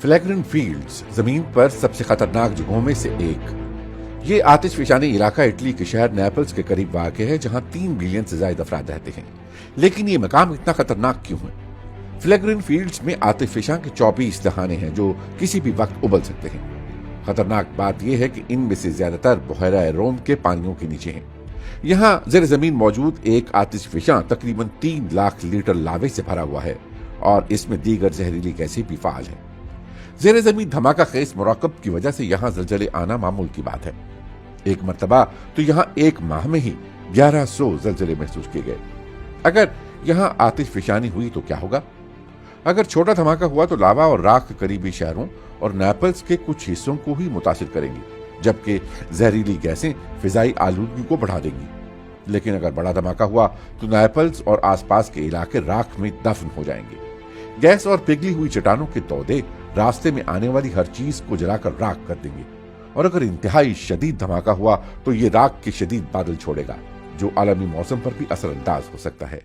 फ्लैग्रेंट fields जमीन पर सबसे खतरनाक जगहों में से एक। ये आतिशफशानी इलाका इटली के शहर नेपल्स के करीब वाक़ है, जहां 3 बिलियन से ज्यादा अफराद रहते हैं। लेकिन ये मकाम इतना खतरनाक क्यों है? फ्लैग्रेंट फील्ड्स में आतिशफशां के 24 दहाने हैं जो किसी भी वक्त उबल सकते हैं। खतरनाक बात यह है कि इनमें से ज्यादातर बहरा रोम के पानियों के नीचे हैं। यहाँ ज़ेर जमीन मौजूद एक आतिशफशां तकरीबन 3 लाख लीटर लावे से भरा हुआ है और इसमें दीगर जहरीली गैसें भी फाल हैं। ज़ेर जमीन धमाका खेज मुराकब की वजह से यहाँ जलजले आना मामूल की बात है। एक मरतबा तो यहाँ एक माह में ही 1100 जलजले महसूस किए गए। अगर यहाँ आतिशफशानी हुई तो क्या होगा? अगर छोटा धमाका हुआ तो लावा और राख करीबी शहरों और नेपल्स के कुछ हिस्सों को ही मुतासिर करेंगी, जबकि जहरीली गैसें फिजाई आलूदगी को बढ़ा देंगी। लेकिन अगर बड़ा धमाका हुआ तो नेपल्स और आसपास के इलाके राख में दफन हो जाएंगे। गैस और पिघली हुई चट्टानों के तौदे रास्ते में आने वाली हर चीज को जलाकर राख कर देंगे। और अगर इंतहाई शदीद धमाका हुआ तो ये राख के शदीद बादल छोड़ेगा, जो आलमी मौसम पर भी असरअंदाज हो सकता है।